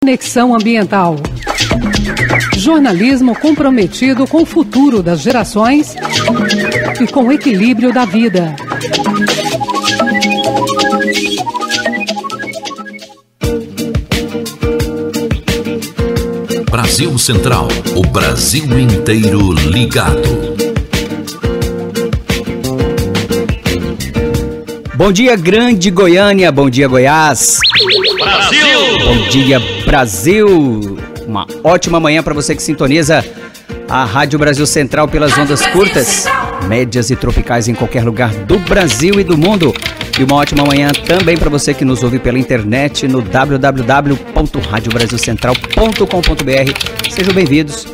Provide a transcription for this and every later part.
Conexão Ambiental. Jornalismo comprometido com o futuro das gerações e com o equilíbrio da vida. Brasil Central, o Brasil inteiro ligado. Bom dia, Grande Goiânia, bom dia, Goiás. Brasil! Bom dia, Brasil. Uma ótima manhã para você que sintoniza a Rádio Brasil Central pelas ondas curtas, médias e tropicais em qualquer lugar do Brasil e do mundo. E uma ótima manhã também para você que nos ouve pela internet no www.radiobrasilcentral.com.br. Sejam bem-vindos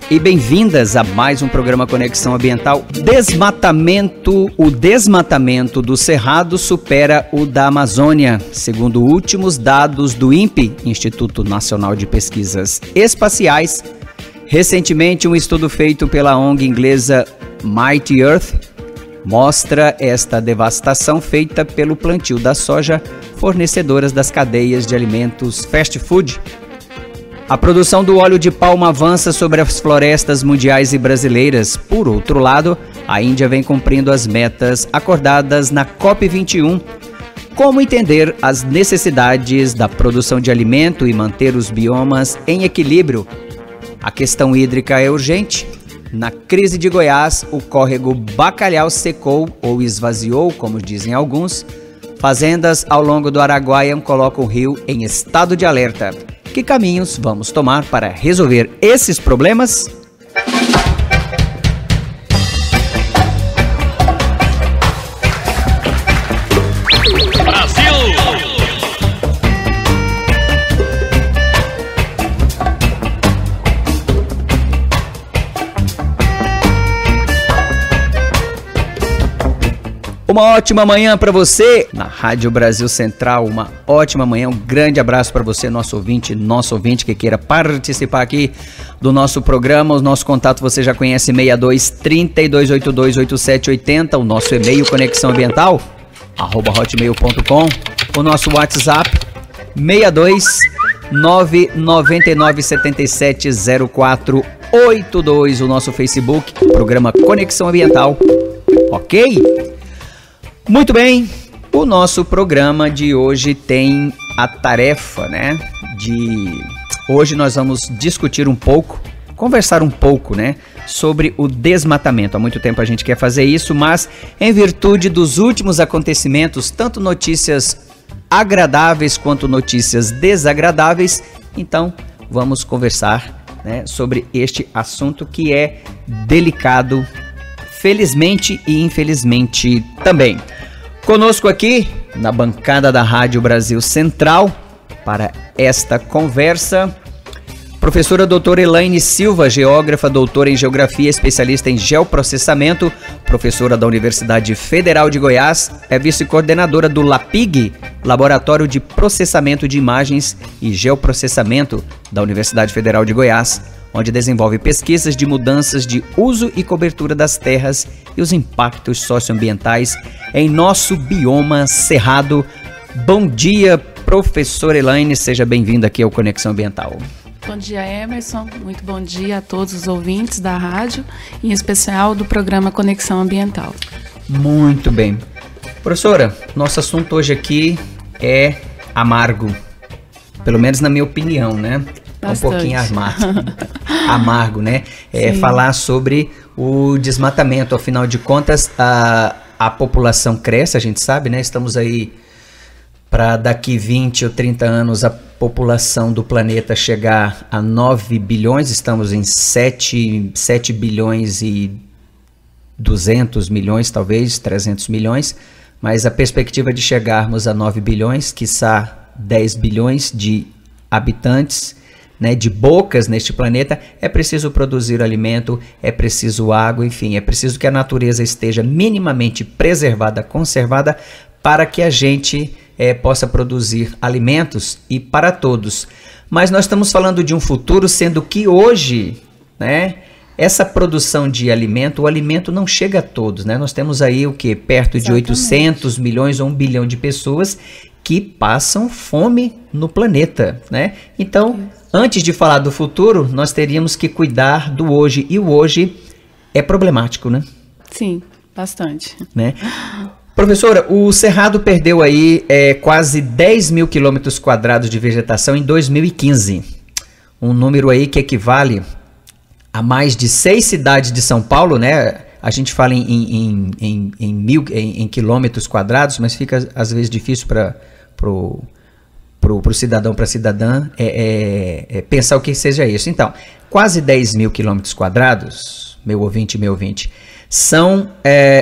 e bem-vindas a mais um programa Conexão Ambiental. O desmatamento do Cerrado supera o da Amazônia, segundo últimos dados do INPE, Instituto Nacional de Pesquisas Espaciais. Recentemente, um estudo feito pela ONG inglesa Mighty Earth mostra esta devastação feita pelo plantio da soja, fornecedoras das cadeias de alimentos fast food. A produção do óleo de palma avança sobre as florestas mundiais e brasileiras. Por outro lado, a Índia vem cumprindo as metas acordadas na COP21. Como entender as necessidades da produção de alimento e manter os biomas em equilíbrio? A questão hídrica é urgente. Na crise de Goiás, o córrego Bacalhau secou ou esvaziou, como dizem alguns. Fazendas ao longo do Araguaia colocam o rio em estado de alerta. Que caminhos vamos tomar para resolver esses problemas? Uma ótima manhã para você na Rádio Brasil Central, uma ótima manhã, um grande abraço para você, nosso ouvinte que queira participar aqui do nosso programa. O nosso contato você já conhece, 62-3282-8780, o nosso e-mail conexãoambiental@hotmail.com, o nosso WhatsApp 62-999770482, o nosso Facebook, programa Conexão Ambiental, ok? Muito bem, o nosso programa de hoje tem a tarefa, Hoje nós vamos discutir conversar um pouco, sobre o desmatamento. Há muito tempo a gente quer fazer isso, mas em virtude dos últimos acontecimentos, tanto notícias agradáveis quanto notícias desagradáveis, então vamos conversar, sobre este assunto que é delicado, felizmente e infelizmente também. Conosco aqui, na bancada da Rádio Brasil Central, para esta conversa, professora doutora Elaine Silva, geógrafa, doutora em geografia, especialista em geoprocessamento, professora da Universidade Federal de Goiás, é vice-coordenadora do LAPIG, Laboratório de Processamento de Imagens e Geoprocessamento da Universidade Federal de Goiás, onde desenvolve pesquisas de mudanças de uso e cobertura das terras e os impactos socioambientais em nosso bioma cerrado. Bom dia, professora Elaine, seja bem-vinda aqui ao Conexão Ambiental. Bom dia, Emerson, muito bom dia a todos os ouvintes da rádio, em especial do programa Conexão Ambiental. Muito bem. Professora, nosso assunto hoje aqui é amargo, pelo menos na minha opinião, Bastante. Um pouquinho amargo, falar sobre o desmatamento. Afinal de contas, a população cresce, a gente sabe, estamos aí para daqui 20 ou 30 anos a população do planeta chegar a 9 bilhões, estamos em 7 bilhões e 200 milhões, talvez 300 milhões, mas a perspectiva de chegarmos a 9 bilhões, quiçá 10 bilhões de habitantes, de bocas neste planeta, é preciso produzir alimento, é preciso água, enfim, é preciso que a natureza esteja minimamente preservada, conservada, para que a gente possa produzir alimentos e para todos. Mas nós estamos falando de um futuro, sendo que hoje, essa produção de alimento, o alimento não chega a todos, Nós temos aí o quê? Perto de 800 milhões ou 1 bilhão de pessoas que passam fome no planeta, né? Então, antes de falar do futuro, nós teríamos que cuidar do hoje, e o hoje é problemático, né? Sim, bastante. Né? Professora, o Cerrado perdeu aí quase 10 mil quilômetros quadrados de vegetação em 2015. Um número aí que equivale a mais de 6 cidades de São Paulo, né? A gente fala em quilômetros quadrados, mas fica às vezes difícil para o cidadão, para a cidadã, pensar o que seja isso. Então, quase 10 mil quilômetros quadrados, meu ouvinte, são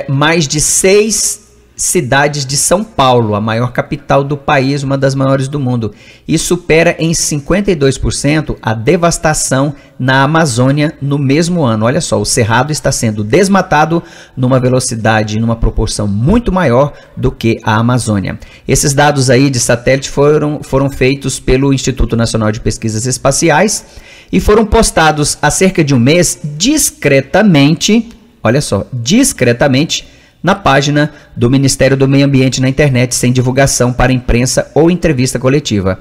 mais de 6 cidades de São Paulo, a maior capital do país, uma das maiores do mundo, e supera em 52% a devastação na Amazônia no mesmo ano. Olha só, o Cerrado está sendo desmatado numa velocidade e numa proporção muito maior do que a Amazônia. Esses dados aí de satélite foram feitos pelo Instituto Nacional de Pesquisas Espaciais e foram postados há cerca de um mês discretamente, olha só, discretamente, na página do Ministério do Meio Ambiente na internet, sem divulgação para imprensa ou entrevista coletiva.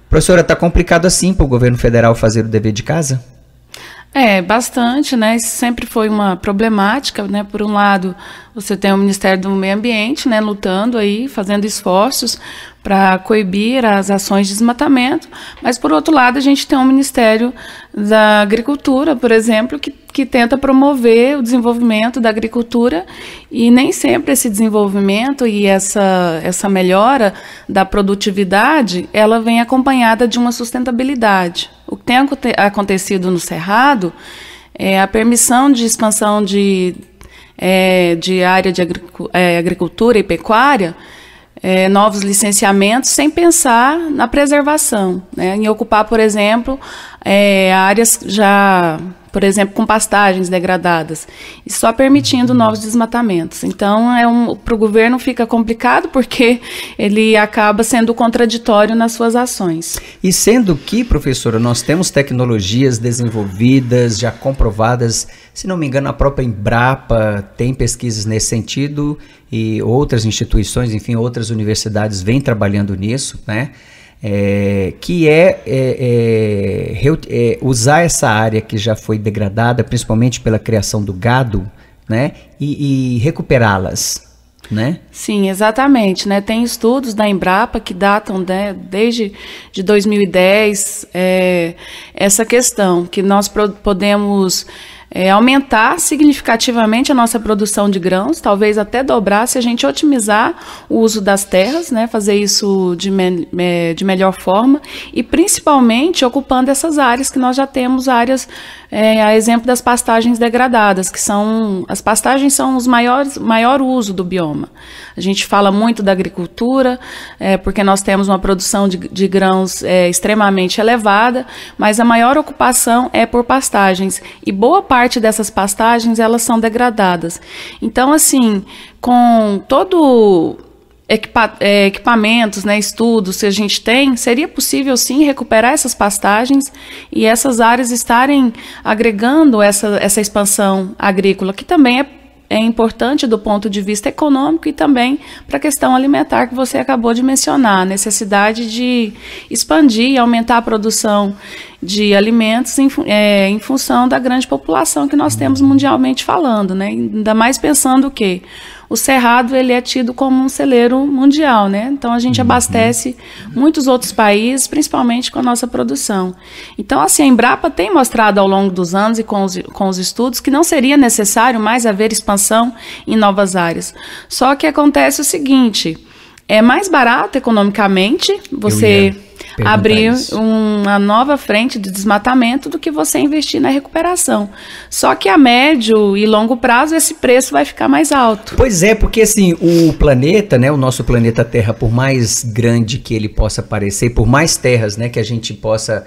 Professora, está complicado assim para o governo federal fazer o dever de casa? Bastante, né? Isso sempre foi uma problemática, né? Por um lado, você tem o Ministério do Meio Ambiente, né, lutando aí, fazendo esforços para coibir as ações de desmatamento, mas por outro lado a gente tem o Ministério da Agricultura, por exemplo, que tenta promover o desenvolvimento da agricultura, e nem sempre esse desenvolvimento e essa melhora da produtividade, ela vem acompanhada de uma sustentabilidade. O que tem acontecido no Cerrado é a permissão de expansão de área de agricultura e pecuária, novos licenciamentos, sem pensar na preservação, né? Em ocupar, por exemplo, áreas já, por exemplo, com pastagens degradadas, e só permitindo novos desmatamentos. Então, para o governo fica complicado, porque ele acaba sendo contraditório nas suas ações. E sendo que, professora, nós temos tecnologias desenvolvidas, já comprovadas, se não me engano, a própria Embrapa tem pesquisas nesse sentido, e outras instituições, enfim, outras universidades vêm trabalhando nisso, né? Que usar essa área que já foi degradada, principalmente pela criação do gado, né, e recuperá-las, né? Sim, exatamente, né? Tem estudos da Embrapa que datam, né, desde de 2010, essa questão, que nós podemos aumentar significativamente a nossa produção de grãos, talvez até dobrar, se a gente otimizar o uso das terras, né, fazer isso de melhor forma, e principalmente ocupando essas áreas que nós já temos, áreas, a exemplo das pastagens degradadas, que as pastagens são os maior uso do bioma. A gente fala muito da agricultura, porque nós temos uma produção de grãos extremamente elevada, mas a maior ocupação é por pastagens, e boa parte dessas pastagens, elas são degradadas. Então, assim, com todo equipamentos, né, estudos que a gente tem, seria possível sim recuperar essas pastagens e essas áreas estarem agregando essa expansão agrícola, que também é importante do ponto de vista econômico e também para a questão alimentar que você acabou de mencionar, a necessidade de expandir e aumentar a produção de alimentos em função da grande população que nós temos mundialmente falando, né? Ainda mais pensando que o Cerrado, ele é tido como um celeiro mundial, né? Então a gente abastece muitos outros países, principalmente com a nossa produção. Então, assim, a Embrapa tem mostrado ao longo dos anos e com os estudos que não seria necessário mais haver expansão em novas áreas. Só que acontece o seguinte: é mais barato economicamente você abrir uma nova frente de desmatamento do que você investir na recuperação. Só que a médio e longo prazo esse preço vai ficar mais alto. Pois é, porque assim, o planeta, né, o nosso planeta Terra, por mais grande que ele possa parecer, por mais terras, né, que a gente possa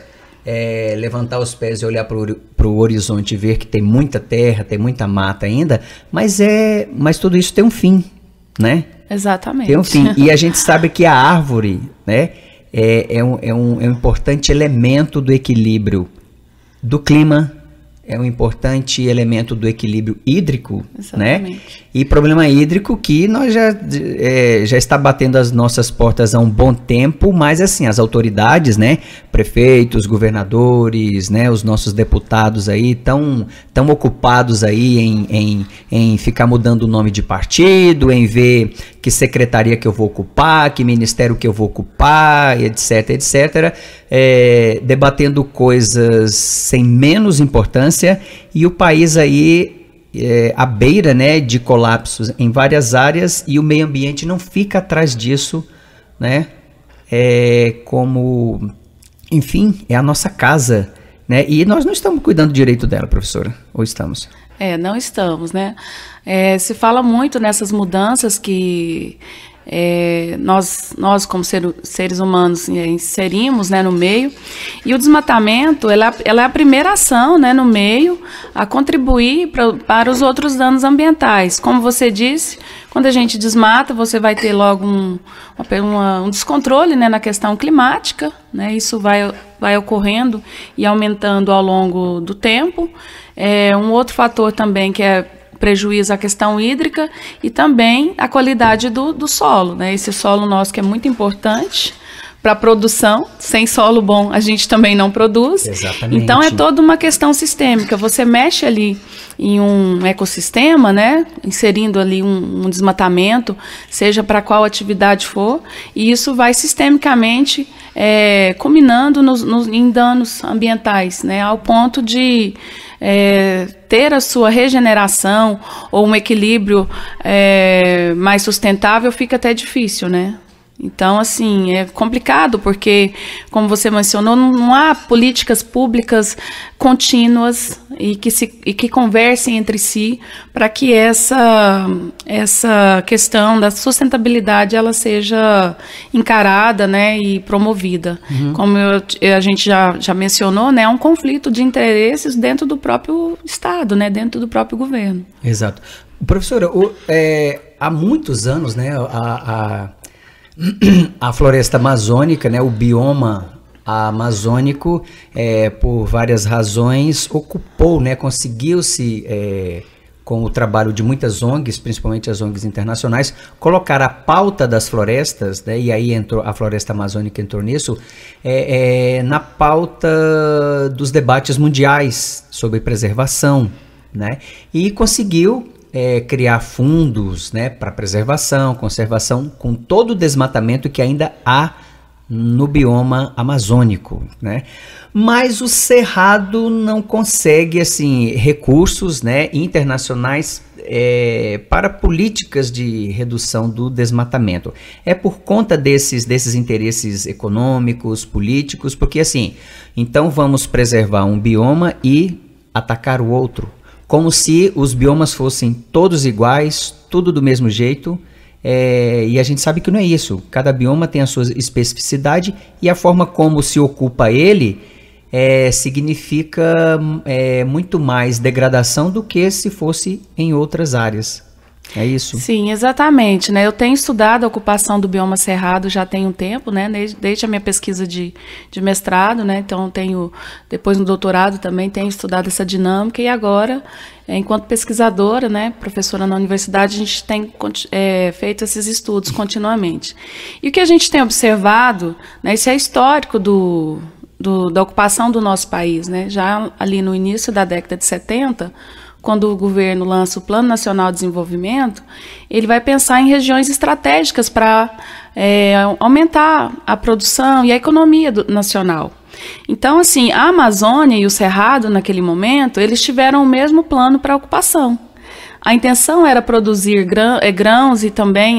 levantar os pés e olhar para o horizonte e ver que tem muita terra, tem muita mata ainda, mas tudo isso tem um fim, né? Exatamente. Tem um fim. E a gente sabe que a árvore, né, é um importante elemento do equilíbrio do clima, é um importante elemento do equilíbrio hídrico, Exatamente. né? E problema hídrico que nós já está batendo as nossas portas há um bom tempo, mas assim, as autoridades, né? Prefeitos, governadores, né? Os nossos deputados aí tão ocupados aí em ficar mudando o nome de partido, em ver que secretaria que eu vou ocupar, que ministério que eu vou ocupar, etc, etc, debatendo coisas sem menos importância, e o país aí à beira, né, de colapsos em várias áreas, e o meio ambiente não fica atrás disso, né? Como, enfim, é a nossa casa, né? E nós não estamos cuidando direito dela, professora, ou estamos? Não estamos, né? Se fala muito nessas mudanças que nós como seres humanos inserimos, né, no meio, e o desmatamento ela é a primeira ação, né, no meio a contribuir para os outros danos ambientais. Como você disse, quando a gente desmata, você vai ter logo um descontrole, né, na questão climática, né? Isso vai ocorrendo e aumentando ao longo do tempo. Um outro fator também que prejuízo a questão hídrica e também a qualidade do solo, né? Esse solo nosso que é muito importante para a produção. Sem solo bom a gente também não produz. Exatamente. Então é toda uma questão sistêmica. Você mexe ali em um ecossistema, né? Inserindo ali um desmatamento, seja para qual atividade for, e isso vai sistemicamente culminando em danos ambientais, né? Ao ponto de ter a sua regeneração ou um equilíbrio mais sustentável fica até difícil, né? Então, assim, é complicado porque, como você mencionou, não há políticas públicas contínuas e que conversem entre si para que essa questão da sustentabilidade ela seja encarada, né, e promovida. Como a gente já mencionou, né, é um conflito de interesses dentro do próprio Estado, né, dentro do próprio governo. Exato. Professora, há muitos anos, né, a floresta amazônica, né, o bioma amazônico, por várias razões, ocupou, né, conseguiu-se, com o trabalho de muitas ONGs, principalmente as ONGs internacionais, colocar a pauta das florestas, né, e aí a floresta amazônica entrou nisso, na pauta dos debates mundiais sobre preservação, né, e conseguiu criar fundos, né, para preservação, conservação, com todo o desmatamento que ainda há no bioma amazônico, né? Mas o Cerrado não consegue, assim, recursos, né, internacionais para políticas de redução do desmatamento. É por conta desses interesses econômicos, políticos, porque assim, então vamos preservar um bioma e atacar o outro, como se os biomas fossem todos iguais, tudo do mesmo jeito, e a gente sabe que não é isso. Cada bioma tem a sua especificidade e a forma como se ocupa ele significa muito mais degradação do que se fosse em outras áreas. É isso? Sim, exatamente, né? Eu tenho estudado a ocupação do bioma cerrado já tem um tempo, né? Desde a minha pesquisa de mestrado, né? Então depois no doutorado também tenho estudado essa dinâmica, e agora, enquanto pesquisadora, né, professora na universidade, a gente tem feito esses estudos continuamente. E o que a gente tem observado, né, isso é histórico da ocupação do nosso país, né? Já ali no início da década de 70, quando o governo lança o Plano Nacional de Desenvolvimento, ele vai pensar em regiões estratégicas para aumentar a produção e a economia nacional. Então, assim, a Amazônia e o Cerrado, naquele momento, eles tiveram o mesmo plano para a ocupação. A intenção era produzir grãos e também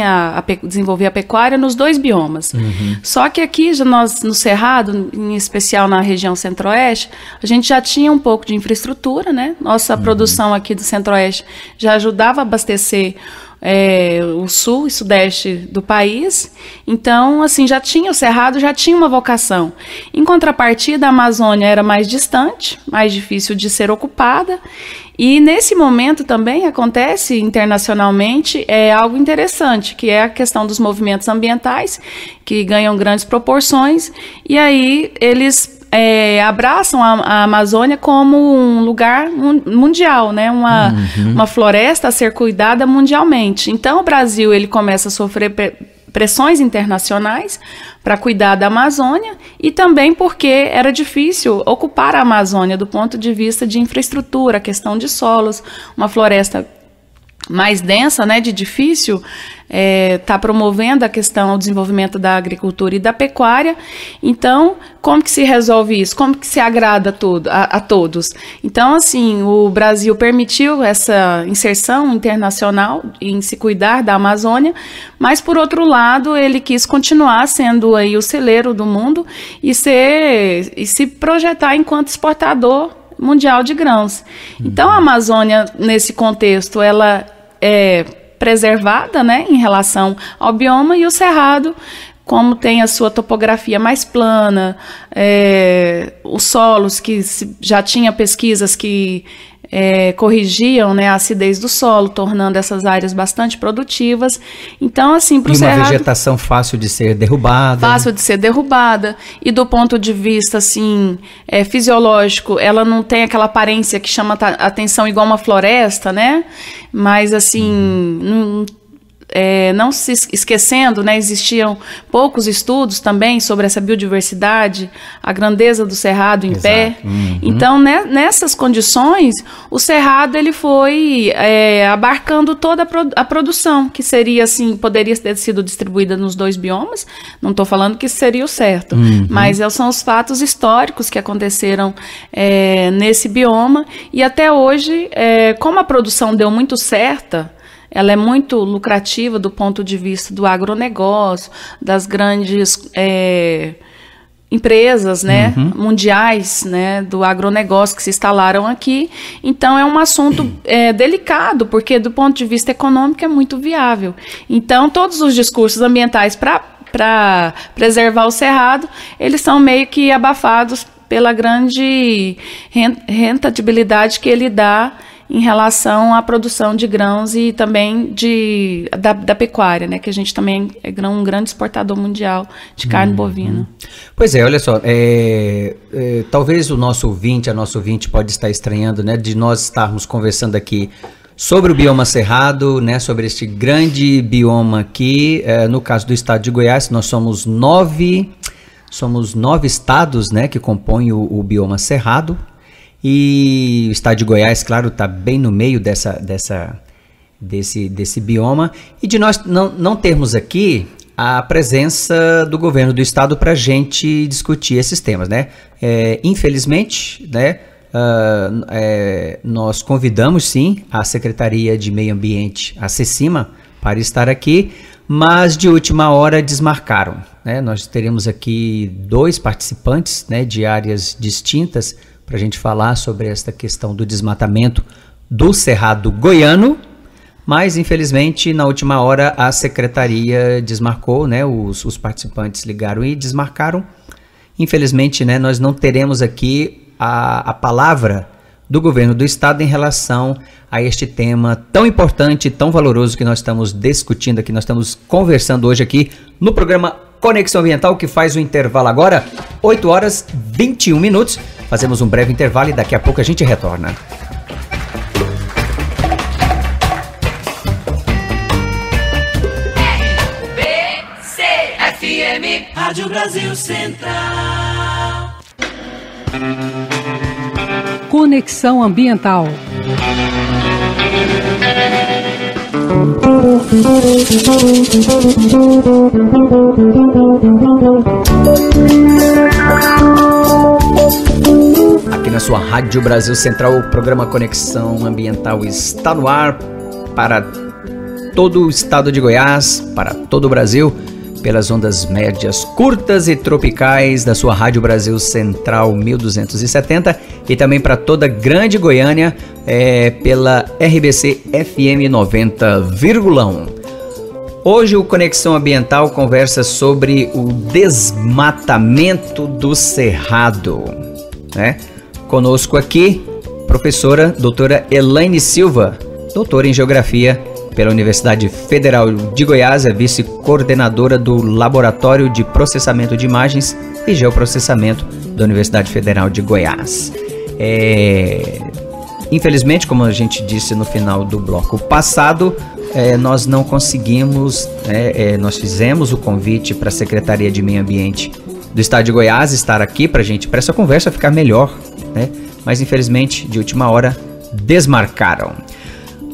desenvolver a pecuária nos dois biomas. Uhum. Só que aqui, nós, no Cerrado, em especial na região centro-oeste, a gente já tinha um pouco de infraestrutura, né? Nossa produção aqui do centro-oeste já ajudava a abastecer o sul e sudeste do país. Então, assim, o Cerrado já tinha uma vocação. Em contrapartida, a Amazônia era mais distante, mais difícil de ser ocupada, e nesse momento também acontece internacionalmente algo interessante, que é a questão dos movimentos ambientais, que ganham grandes proporções, e aí eles abraçam a Amazônia como um lugar mundial, né? Uma floresta a ser cuidada mundialmente. Então, o Brasil ele começa a sofrer pressões internacionais para cuidar da Amazônia e também porque era difícil ocupar a Amazônia do ponto de vista de infraestrutura, questão de solos, uma floresta mais densa, né, de difícil, está promovendo a questão do desenvolvimento da agricultura e da pecuária. Então, como que se resolve isso? Como que se agrada a todos? Então, assim, o Brasil permitiu essa inserção internacional em se cuidar da Amazônia, mas, por outro lado, ele quis continuar sendo aí o celeiro do mundo e se projetar enquanto exportador mundial de grãos. Então, a Amazônia, nesse contexto, ela é preservada, né, em relação ao bioma, e o Cerrado, como tem a sua topografia mais plana, os solos que já tinha pesquisas que corrigiam, né, a acidez do solo, tornando essas áreas bastante produtivas. Então, assim, para o Cerrado... E uma vegetação fácil de ser derrubada. Fácil de ser derrubada. E do ponto de vista, assim, fisiológico, ela não tem aquela aparência que chama atenção igual uma floresta, né? Mas, assim... não se esquecendo, né, existiam poucos estudos também sobre essa biodiversidade, a grandeza do Cerrado em pé. Então, nessas condições, o Cerrado ele foi abarcando toda a produção, que seria assim, poderia ter sido distribuída nos 2 biomas. Não estou falando que isso seria o certo, mas são os fatos históricos que aconteceram nesse bioma. E até hoje, como a produção deu muito certa, ela é muito lucrativa do ponto de vista do agronegócio, das grandes empresas, né, mundiais, né, do agronegócio que se instalaram aqui. Então, é um assunto delicado, porque do ponto de vista econômico é muito viável. Então, todos os discursos ambientais para preservar o Cerrado, eles são meio que abafados pela grande rentabilidade que ele dá em relação à produção de grãos e também da pecuária, né? Que a gente também é um grande exportador mundial de carne bovina. Pois é, olha só, talvez a nosso ouvinte pode estar estranhando, né? De nós estarmos conversando aqui sobre o bioma Cerrado, né? Sobre este grande bioma aqui, no caso do estado de Goiás, nós somos 9 estados, né? Que compõem o bioma Cerrado. E o estado de Goiás, claro, está bem no meio desse bioma. E de nós não termos aqui a presença do governo do estado para a gente discutir esses temas, né? Infelizmente, né, nós convidamos, sim, a Secretaria de Meio Ambiente, a SECIMA, para estar aqui, mas de última hora desmarcaram, né? Nós teremos aqui 2 participantes, né, de áreas distintas, para a gente falar sobre esta questão do desmatamento do Cerrado goiano, mas infelizmente na última hora a secretaria desmarcou, né? Os participantes ligaram e desmarcaram. Infelizmente, né, nós não teremos aqui a palavra do governo do estado em relação a este tema tão importante, tão valoroso que nós estamos discutindo aqui, nós estamos conversando hoje aqui no programa Conexão Ambiental, que faz o intervalo agora, 8 horas 21 minutos. Fazemos um breve intervalo e daqui a pouco a gente retorna. RBC-FM, Rádio Brasil Central. Conexão Ambiental. Aqui na sua Rádio Brasil Central, o programa Conexão Ambiental está no ar para todo o estado de Goiás, para todo o Brasil, pelas ondas médias, curtas e tropicais da sua Rádio Brasil Central 1270 e também para toda a Grande Goiânia pela RBC FM 90,1. Hoje o Conexão Ambiental conversa sobre o desmatamento do Cerrado, né? Conosco aqui, professora doutora Elaine Silva, doutora em Geografia pela Universidade Federal de Goiás, é vice-coordenadora do Laboratório de Processamento de Imagens e Geoprocessamento da Universidade Federal de Goiás. Infelizmente, como a gente disse no final do bloco passado, nós não conseguimos, nós fizemos o convite para a Secretaria de Meio Ambiente do Estado de Goiás estar aqui para essa conversa ficar melhor, né? Mas infelizmente, de última hora, desmarcaram.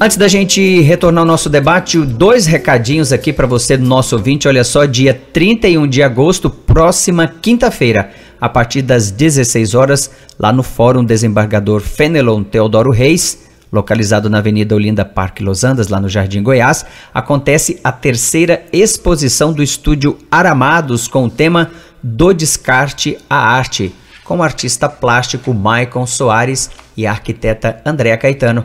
Antes da gente retornar ao nosso debate, 2 recadinhos aqui para você, nosso ouvinte. Olha só, dia 31 de agosto, próxima quinta-feira, a partir das 16 horas, lá no Fórum Desembargador Fenelon Teodoro Reis, localizado na Avenida Olinda Parque Los Andes, lá no Jardim Goiás, acontece a 3ª exposição do Estúdio Aramados com o tema Do Descarte à Arte, com o artista plástico Maicon Soares e a arquiteta Andréa Caetano.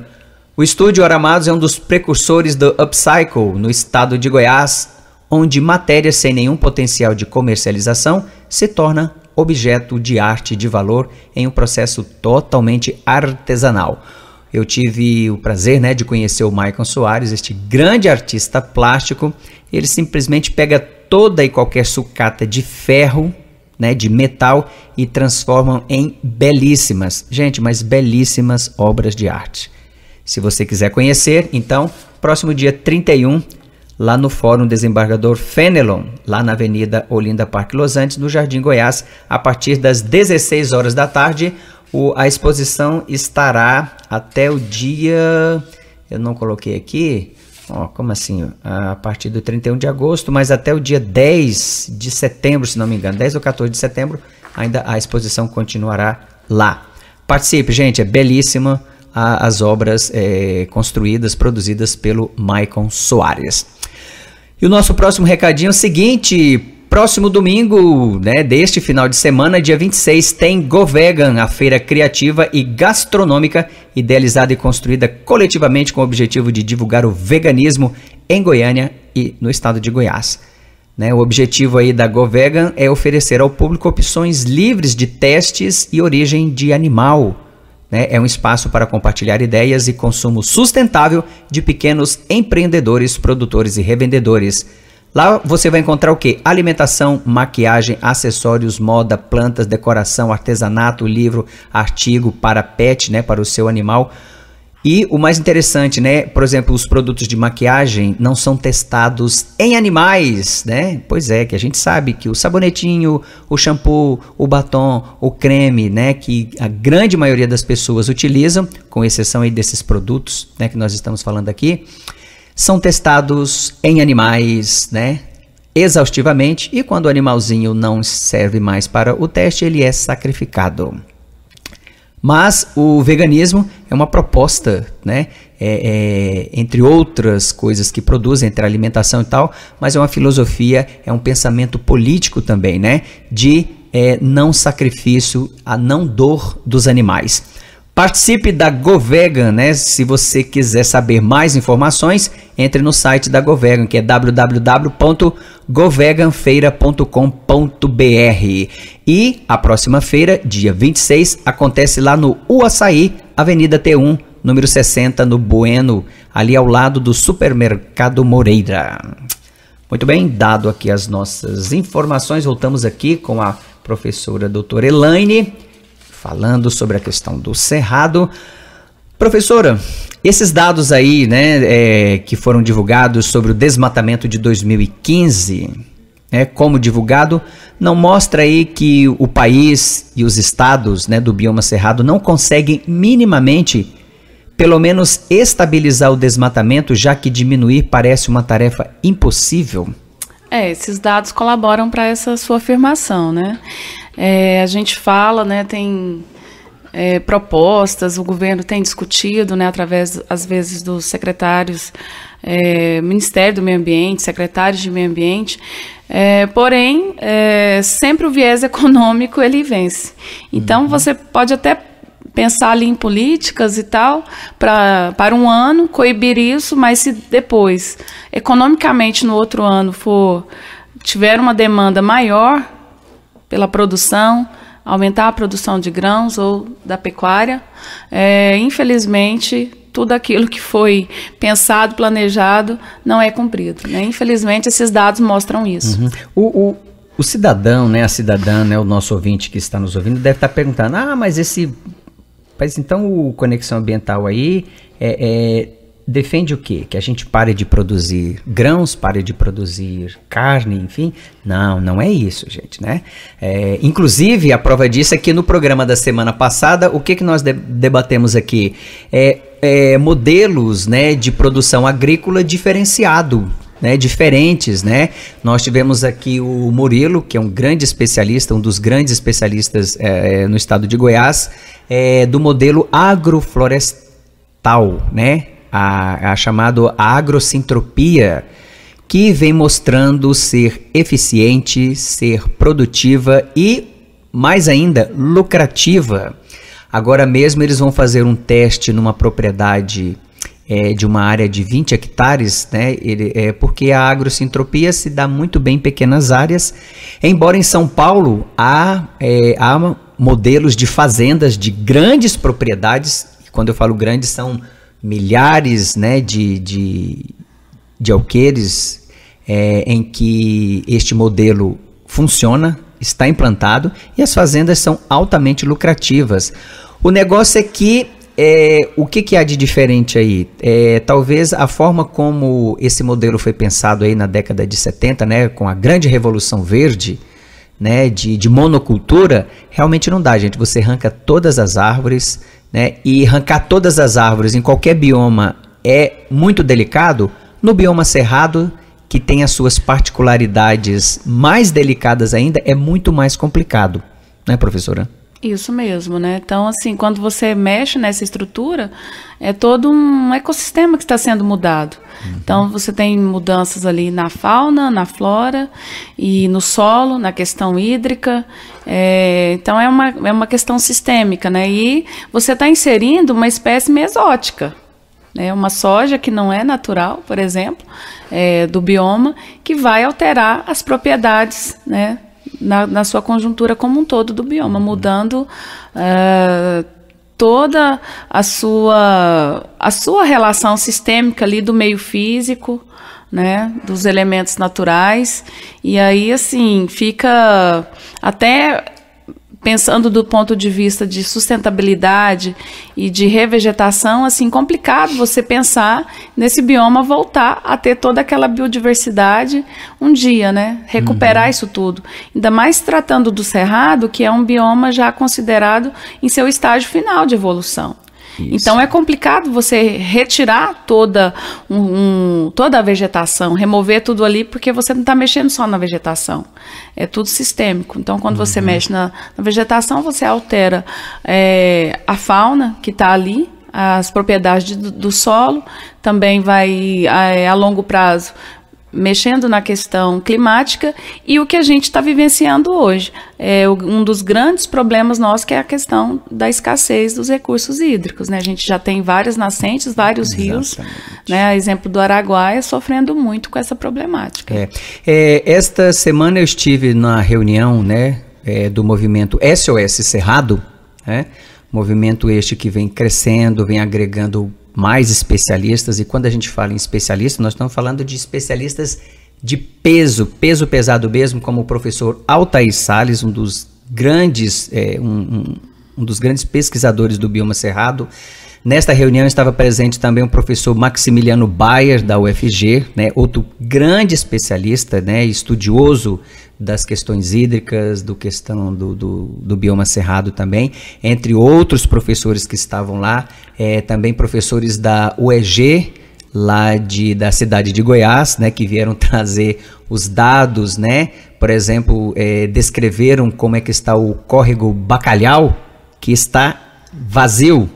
O Estúdio Aramados é um dos precursores do upcycle no estado de Goiás, onde matéria sem nenhum potencial de comercialização se torna objeto de arte de valor em um processo totalmente artesanal. Eu tive o prazer, de conhecer o Maicon Soares, este grande artista plástico. Ele simplesmente pega toda e qualquer sucata de ferro, de metal, e transformam em belíssimas, mas belíssimas obras de arte. Se você quiser conhecer, então, próximo dia 31, lá no Fórum Desembargador Fenelon, lá na Avenida Olinda Parque Los Andes, no Jardim Goiás, a partir das 16 horas da tarde. A exposição estará até o dia... Eu não coloquei aqui... como assim? A partir do 31 de agosto, mas até o dia 10 de setembro, se não me engano, 10 ou 14 de setembro, ainda a exposição continuará lá. Participe, gente, é belíssima as obras construídas, produzidas pelo Maicon Soares. E o nosso próximo recadinho é o seguinte: próximo domingo, deste final de semana, dia 26, tem GoVegan, a feira criativa e gastronômica, idealizada e construída coletivamente com o objetivo de divulgar o veganismo em Goiânia e no estado de Goiás. O objetivo aí da GoVegan é oferecer ao público opções livres de testes e origem de animal. É um espaço para compartilhar ideias e consumo sustentável de pequenos empreendedores, produtores e revendedores. Lá você vai encontrar o quê? Alimentação, maquiagem, acessórios, moda, plantas, decoração, artesanato, livro, artigo para pet, para o seu animal. E o mais interessante, por exemplo, os produtos de maquiagem não são testados em animais, Pois é, que a gente sabe que o sabonetinho, o shampoo, o batom, o creme, que a grande maioria das pessoas utilizam, com exceção aí desses produtos, que nós estamos falando aqui, são testados em animais, exaustivamente, e quando o animalzinho não serve mais para o teste, ele é sacrificado. Mas o veganismo é uma proposta, entre outras coisas que produzem, entre a alimentação e tal, mas é uma filosofia, é um pensamento político também, de não sacrifício, a não dor dos animais. Participe da GoVegan, Se você quiser saber mais informações, entre no site da GoVegan, que é www.goveganfeira.com.br. E a próxima feira, dia 26, acontece lá no Uaçaí, Avenida T1, número 60, no Bueno, ali ao lado do Supermercado Moreira. Muito bem, dado aqui as nossas informações, voltamos aqui com a professora doutora Elaine, falando sobre a questão do Cerrado. Professora, esses dados aí, que foram divulgados sobre o desmatamento de 2015, como divulgado, não mostra aí que o país e os estados, do bioma Cerrado não conseguem minimamente, pelo menos, estabilizar o desmatamento, já que diminuir parece uma tarefa impossível? Esses dados colaboram para essa sua afirmação, a gente fala, tem propostas, o governo tem discutido, através, às vezes, dos secretários, Ministério do Meio Ambiente, secretários de Meio Ambiente, porém, sempre o viés econômico, ele vence. Então, você pode até pensar ali em políticas e tal, para um ano, coibir isso, mas se depois, economicamente, no outro ano, tiver uma demanda maior pela produção, aumentar a produção de grãos ou da pecuária, infelizmente, tudo aquilo que foi pensado, planejado, não é cumprido. Infelizmente, esses dados mostram isso. O cidadão, né, a cidadã, né, o nosso ouvinte que está nos ouvindo deve estar perguntando, mas então o Conexão Ambiental aí defende o quê? Que a gente pare de produzir grãos, pare de produzir carne, enfim? Não é isso, gente, né? Inclusive, a prova disso é que no programa da semana passada, o que nós debatemos aqui? Modelos, né, de produção agrícola diferenciado, né, diferentes, né? Nós tivemos aqui o Murilo, que é um grande especialista, um dos grandes especialistas no estado de Goiás, do modelo agroflorestal, né? A chamado agrocintropia, que vem mostrando ser eficiente, ser produtiva e, mais ainda, lucrativa. Agora mesmo eles vão fazer um teste numa propriedade de uma área de 20 hectares, né? Porque a agrocintropia se dá muito bem em pequenas áreas, embora em São Paulo há modelos de fazendas de grandes propriedades, e quando eu falo grandes são milhares, né, de alqueires, em que este modelo funciona, está implantado, e as fazendas são altamente lucrativas. O negócio é que o que há de diferente aí? Talvez a forma como esse modelo foi pensado aí na década de 70, né, com a grande revolução verde, né, de monocultura, realmente não dá, gente. Você arranca todas as árvores, né, e arrancar todas as árvores em qualquer bioma é muito delicado. No bioma cerrado, que tem as suas particularidades mais delicadas ainda, é muito mais complicado, né, professora? Isso mesmo, né? Então, assim, quando você mexe nessa estrutura, é todo um ecossistema que está sendo mudado. Então, você tem mudanças ali na fauna, na flora e no solo, na questão hídrica. Então, é uma questão sistêmica, né? E você está inserindo uma espécie exótica, né? Uma soja que não é natural, por exemplo, do bioma, que vai alterar as propriedades, né? Na sua conjuntura como um todo do bioma, mudando toda a sua relação sistêmica ali do meio físico, né, dos elementos naturais. E aí, assim, fica até pensando do ponto de vista de sustentabilidade e de revegetação, assim, complicado você pensar nesse bioma voltar a ter toda aquela biodiversidade um dia, né? Recuperar isso tudo. Ainda mais tratando do cerrado, que é um bioma já considerado em seu estágio final de evolução. Isso. Então é complicado você retirar toda a vegetação, remover tudo ali, porque você não está mexendo só na vegetação, é tudo sistêmico. Então quando você mexe na vegetação, você altera a fauna que está ali, as propriedades do solo, também vai a longo prazo mexendo na questão climática, e o que a gente está vivenciando hoje. Um dos grandes problemas nossos, que é a questão da escassez dos recursos hídricos, né? A gente já tem várias nascentes, vários rios, né? A exemplo do Araguaia, sofrendo muito com essa problemática. Esta semana eu estive na reunião, né, do movimento SOS Cerrado, né? Movimento este que vem crescendo, vem agregando mais especialistas, e quando a gente fala em especialistas, nós estamos falando de especialistas de peso pesado mesmo, como o professor Altair Salles, um dos grandes pesquisadores do bioma cerrado. Nesta reunião estava presente também o professor Maximiliano Bayer, da UFG, né, outro grande especialista, né, estudioso das questões hídricas, do bioma cerrado também, entre outros professores que estavam lá, também professores da UEG, lá da cidade de Goiás, né, que vieram trazer os dados, né, por exemplo, descreveram como é que está o córrego Bacalhau, que está vazio.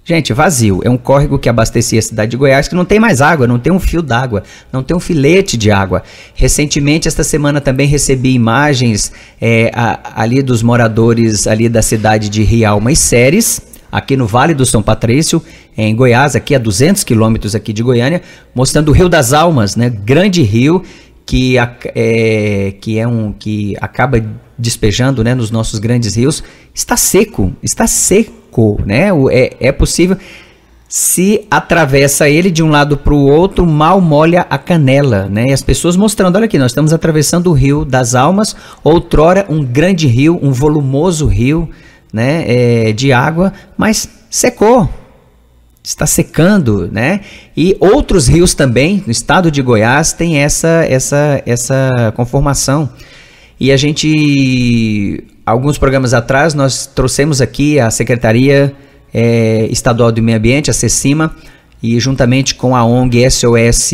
Gente, vazio. É um córrego que abastecia a cidade de Goiás, que não tem mais água, não tem um fio d'água, não tem um filete de água. Recentemente, esta semana, também recebi imagens ali dos moradores ali da cidade de Rialma e Ceres, aqui no Vale do São Patrício, em Goiás, aqui a 200 quilômetros aqui de Goiânia, mostrando o Rio das Almas, né? Grande rio que acaba despejando, né, nos nossos grandes rios. Está seco, né? É possível. se atravessa ele de um lado para o outro, mal molha a canela, né? E as pessoas mostrando, olha aqui, nós estamos atravessando o Rio das Almas, outrora um grande rio, um volumoso rio, né, de água, mas secou, está secando, né? E outros rios também, no estado de Goiás, tem essa conformação. E a gente, alguns programas atrás, nós trouxemos aqui a Secretaria Estadual do Meio Ambiente, a SECIMA, e juntamente com a ONG SOS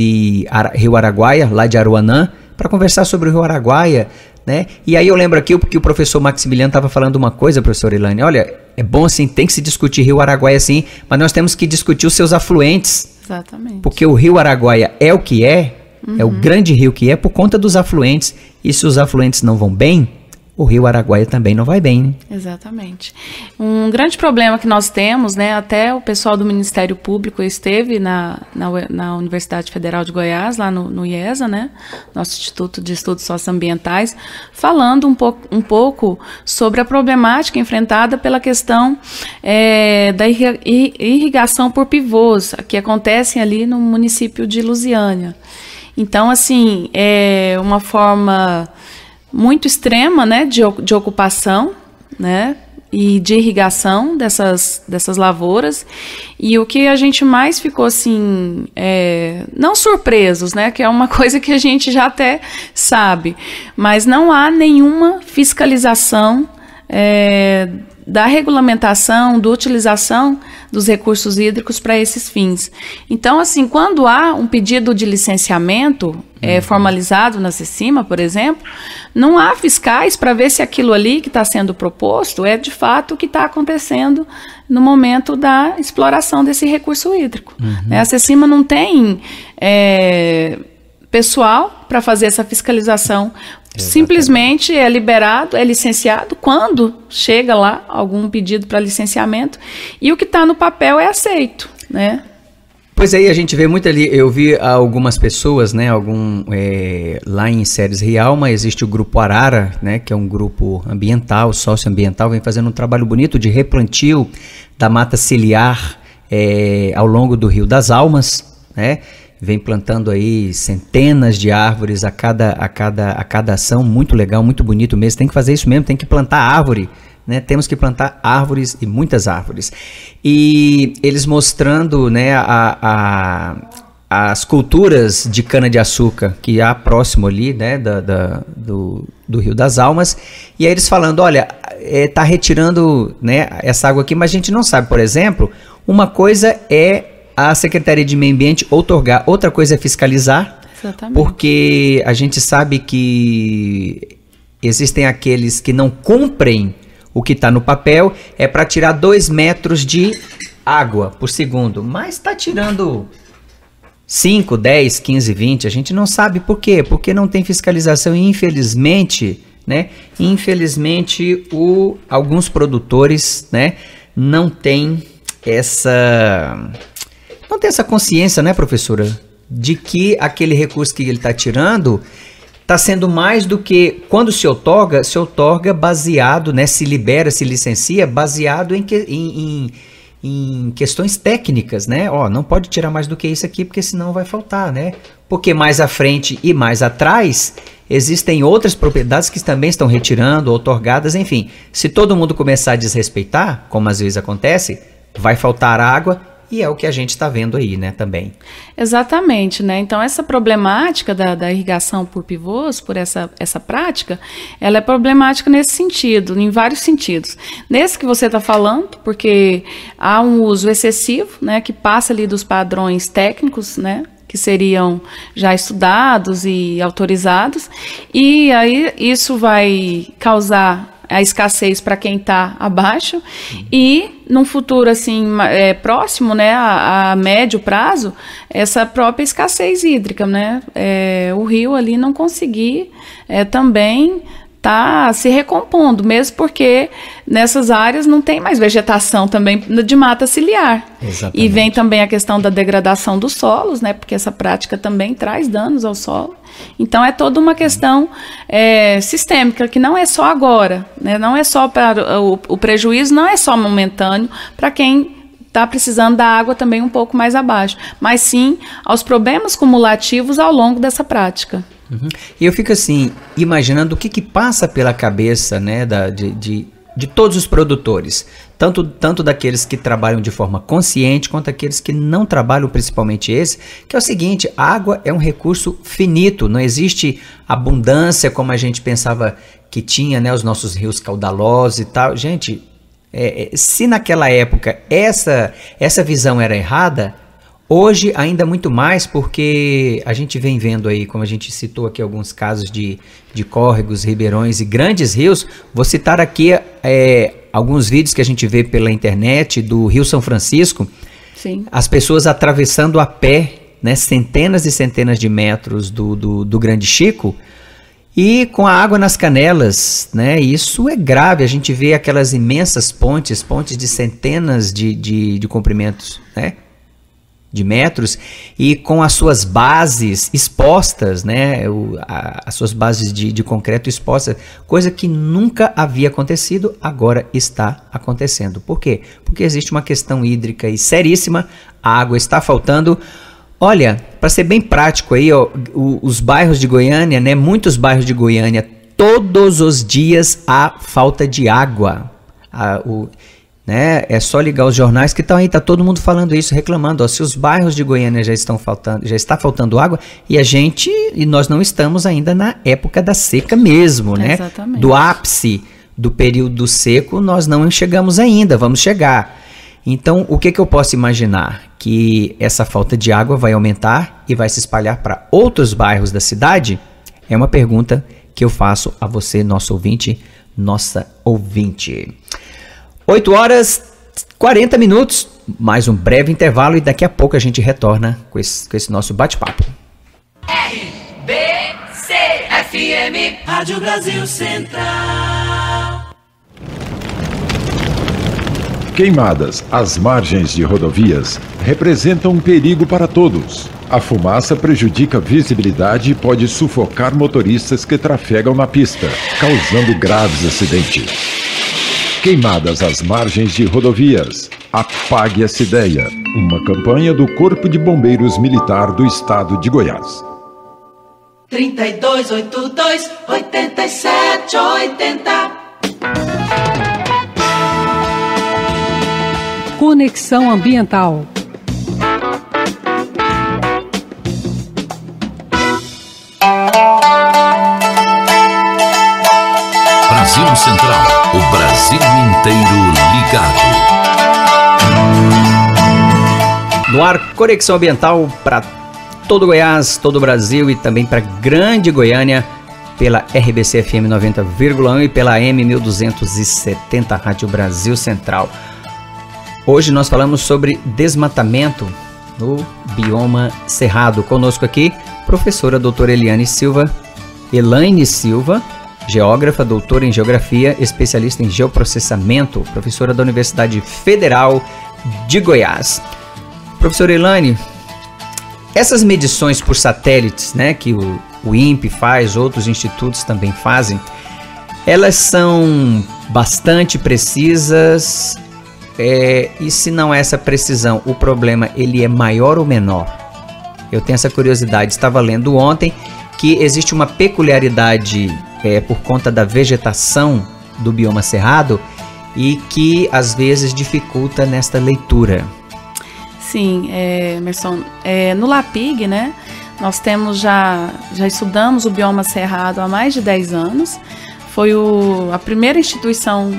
Rio Araguaia, lá de Aruanã, para conversar sobre o Rio Araguaia, né? E aí eu lembro aqui que o professor Maximiliano estava falando uma coisa, professor Ilane, olha, é bom assim, tem que se discutir Rio Araguaia sim, mas nós temos que discutir os seus afluentes. Exatamente. Porque o Rio Araguaia é o que é o grande rio que é por conta dos afluentes, e se os afluentes não vão bem, o Rio Araguaia também não vai bem, né? Exatamente. Um grande problema que nós temos, né, até o pessoal do Ministério Público esteve na Universidade Federal de Goiás, lá no IESA, né, nosso Instituto de Estudos Socioambientais, falando um pouco sobre a problemática enfrentada pela questão da irrigação por pivôs, que acontecem ali no município de Lusiânia. Então, assim, é uma forma muito extrema, né, de ocupação, né, e de irrigação dessas lavouras. E o que a gente mais ficou assim, não surpresos, né, que é uma coisa que a gente já até sabe, mas não há nenhuma fiscalização da regulamentação, da utilização dos recursos hídricos para esses fins. Então, assim, quando há um pedido de licenciamento formalizado na SECIMA, por exemplo, não há fiscais para ver se aquilo ali que está sendo proposto é de fato o que está acontecendo no momento da exploração desse recurso hídrico. A SECIMA não tem pessoal para fazer essa fiscalização. Exatamente. Simplesmente é liberado, é licenciado quando chega lá algum pedido para licenciamento, e o que está no papel é aceito, né? Pois aí a gente vê muito ali, eu vi algumas pessoas, né, lá em Ceres Rialma existe o Grupo Arara, né, que é um grupo ambiental, socioambiental, vem fazendo um trabalho bonito de replantio da mata ciliar ao longo do Rio das Almas, né? Vem plantando aí centenas de árvores a cada ação, muito legal, muito bonito mesmo. Tem que fazer isso mesmo, tem que plantar árvore, né? Temos que plantar árvores e muitas árvores. E eles mostrando, né, as culturas de cana-de-açúcar que há próximo ali, né, do Rio das Almas. E aí eles falando, olha, tá retirando, né, essa água aqui, mas a gente não sabe, por exemplo, uma coisa é a Secretaria de Meio Ambiente outorgar, outra coisa é fiscalizar. Exatamente. Porque a gente sabe que existem aqueles que não cumprem o que está no papel, é para tirar 2 metros de água por segundo, mas está tirando 5, 10, 15, 20, a gente não sabe por quê, porque não tem fiscalização e infelizmente, né, alguns produtores, né, não têm essa consciência, né, professora, de que aquele recurso que ele está tirando está sendo mais do que, quando se outorga baseado, né, se libera, se licencia, baseado em questões técnicas, né? Ó, não pode tirar mais do que isso aqui, porque senão vai faltar, né? Porque mais à frente e mais atrás existem outras propriedades que também estão retirando, outorgadas, enfim. Se todo mundo começar a desrespeitar, como às vezes acontece, vai faltar água. E é o que a gente está vendo aí, né, também. Exatamente, né? Então, essa problemática da irrigação por pivôs, por essa prática, ela é problemática nesse sentido, em vários sentidos. Nesse que você está falando, porque há um uso excessivo, né, que passa ali dos padrões técnicos, né, que seriam já estudados e autorizados, e aí isso vai causar a escassez para quem está abaixo, e num futuro assim próximo, né, a médio prazo, essa própria escassez hídrica, né, o rio ali não conseguir também tá se recompondo, mesmo porque nessas áreas não tem mais vegetação também de mata ciliar. Exatamente. E vem também a questão da degradação dos solos, né, porque essa prática também traz danos ao solo. Então é toda uma questão sistêmica, que não é só agora, né, não é só para o prejuízo, não é só momentâneo para quem está precisando da água também um pouco mais abaixo, mas sim aos problemas cumulativos ao longo dessa prática. E eu fico assim, imaginando o que passa pela cabeça, né, de todos os produtores, tanto daqueles que trabalham de forma consciente, quanto aqueles que não trabalham, principalmente esse, que é o seguinte: a água é um recurso finito, não existe abundância como a gente pensava que tinha, né, os nossos rios caudalosos e tal. Gente, se naquela época essa visão era errada, hoje ainda muito mais, porque a gente vem vendo aí, como a gente citou aqui alguns casos de córregos, ribeirões e grandes rios. Vou citar aqui alguns vídeos que a gente vê pela internet do Rio São Francisco. Sim. As pessoas atravessando a pé, né, centenas e centenas de metros do Grande Chico, e com a água nas canelas, né? Isso é grave. A gente vê aquelas imensas pontes de centenas de comprimentos, né, de metros, e com as suas bases expostas, né, as suas bases de concreto expostas, coisa que nunca havia acontecido, agora está acontecendo. Por quê? Porque existe uma questão hídrica e seríssima, a água está faltando. Olha, para ser bem prático aí, ó, os bairros de Goiânia, né, muitos bairros de Goiânia, todos os dias há falta de água. Né? É só ligar os jornais que estão aí, tá todo mundo falando isso, reclamando, ó, se os bairros de Goiânia já está faltando água, e nós não estamos ainda na época da seca mesmo, né? Exatamente. Do ápice do período seco nós não chegamos ainda, vamos chegar. Então, o que eu posso imaginar? Que essa falta de água vai aumentar e vai se espalhar para outros bairros da cidade? É uma pergunta que eu faço a você, nosso ouvinte, nossa ouvinte. 8h40, mais um breve intervalo e daqui a pouco a gente retorna com esse nosso bate-papo. RBC FM, Rádio Brasil Central. Queimadas às margens de rodovias representam um perigo para todos. A fumaça prejudica a visibilidade e pode sufocar motoristas que trafegam na pista, causando graves acidentes. Queimadas às margens de rodovias. Apague essa ideia. Uma campanha do Corpo de Bombeiros Militar do Estado de Goiás. 3282-8780. Conexão Ambiental. Brasil Central, o Brasil inteiro ligado. No ar, Conexão Ambiental para todo Goiás, todo o Brasil e também para Grande Goiânia, pela RBC FM 90,1 e pela AM 1270, Rádio Brasil Central. Hoje nós falamos sobre desmatamento no bioma Cerrado. Conosco aqui, professora doutora Elaine Silva, geógrafa, doutora em geografia, especialista em geoprocessamento, professora da Universidade Federal de Goiás. Professora Elaine, essas medições por satélites, né, que o INPE faz, outros institutos também fazem, elas são bastante precisas, e se não é essa precisão, o problema ele é maior ou menor? Eu tenho essa curiosidade. Estava lendo ontem que existe uma peculiaridade por conta da vegetação do bioma Cerrado e que às vezes dificulta nesta leitura. Sim, Emerson, no LAPIG, né, nós temos já estudamos o bioma Cerrado há mais de 10 anos. Foi a primeira instituição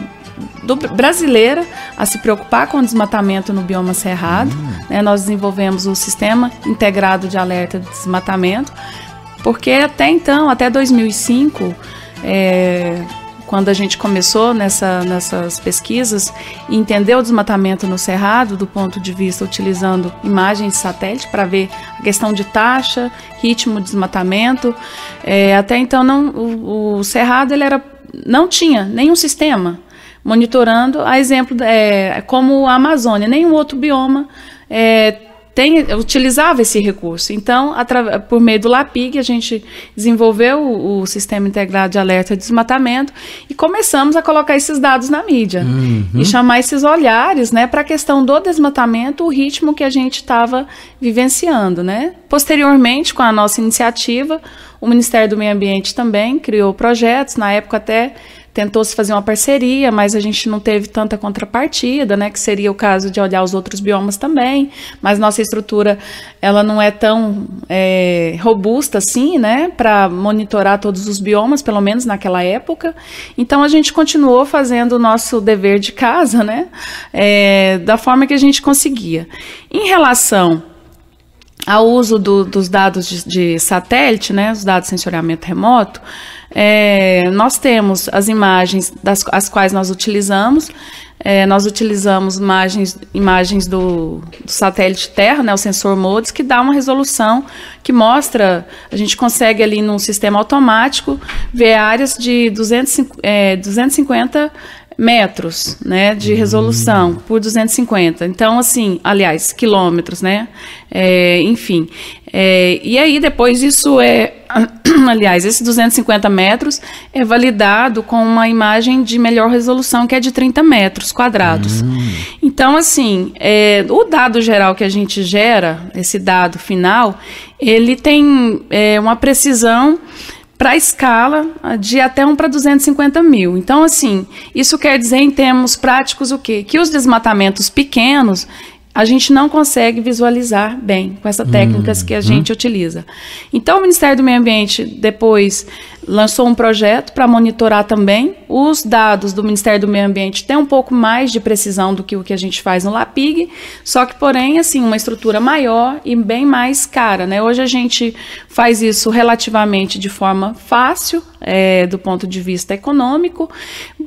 brasileira a se preocupar com o desmatamento no bioma Cerrado. Né, nós desenvolvemos o Sistema Integrado de Alerta de Desmatamento, porque até então, até 2005, quando a gente começou nessas pesquisas e entendeu o desmatamento no Cerrado do ponto de vista utilizando imagens de satélite para ver a questão de taxa, ritmo de desmatamento, até então o Cerrado não tinha nenhum sistema monitorando, a exemplo como a Amazônia, nenhum outro bioma utilizava esse recurso. Então, por meio do LAPIG, a gente desenvolveu o Sistema Integrado de Alerta de Desmatamento e começamos a colocar esses dados na mídia e chamar esses olhares, né, para a questão do desmatamento, o ritmo que a gente estava vivenciando, né? Posteriormente, com a nossa iniciativa, o Ministério do Meio Ambiente também criou projetos, na época até tentou-se fazer uma parceria, mas a gente não teve tanta contrapartida, né, que seria o caso de olhar os outros biomas também, mas nossa estrutura, ela não é tão robusta assim, né, para monitorar todos os biomas, pelo menos naquela época. Então a gente continuou fazendo o nosso dever de casa, né, da forma que a gente conseguia. Em relação ao uso dos dados de satélite, né, os dados de sensoriamento remoto, nós temos as imagens as quais nós utilizamos. Nós utilizamos imagens do satélite Terra, né, o sensor MODIS, que dá uma resolução que mostra, a gente consegue ali num sistema automático ver áreas de 250 metros, né, de resolução por 250. Então, assim, aliás, quilômetros, né, enfim. E aí, depois isso aliás, esses 250 metros é validado com uma imagem de melhor resolução, que é de 30 metros quadrados. Então, assim, o dado geral que a gente gera, esse dado final, ele tem uma precisão para a escala de até 1 para 250 mil. Então, assim, isso quer dizer em termos práticos o quê? Que os desmatamentos pequenos a gente não consegue visualizar bem com essas técnicas que a gente utiliza. Então, o Ministério do Meio Ambiente depois lançou um projeto para monitorar também. Os dados do Ministério do Meio Ambiente têm um pouco mais de precisão do que o que a gente faz no LAPIG, só que, porém, assim, uma estrutura maior e bem mais cara, né? Hoje a gente faz isso relativamente de forma fácil, do ponto de vista econômico,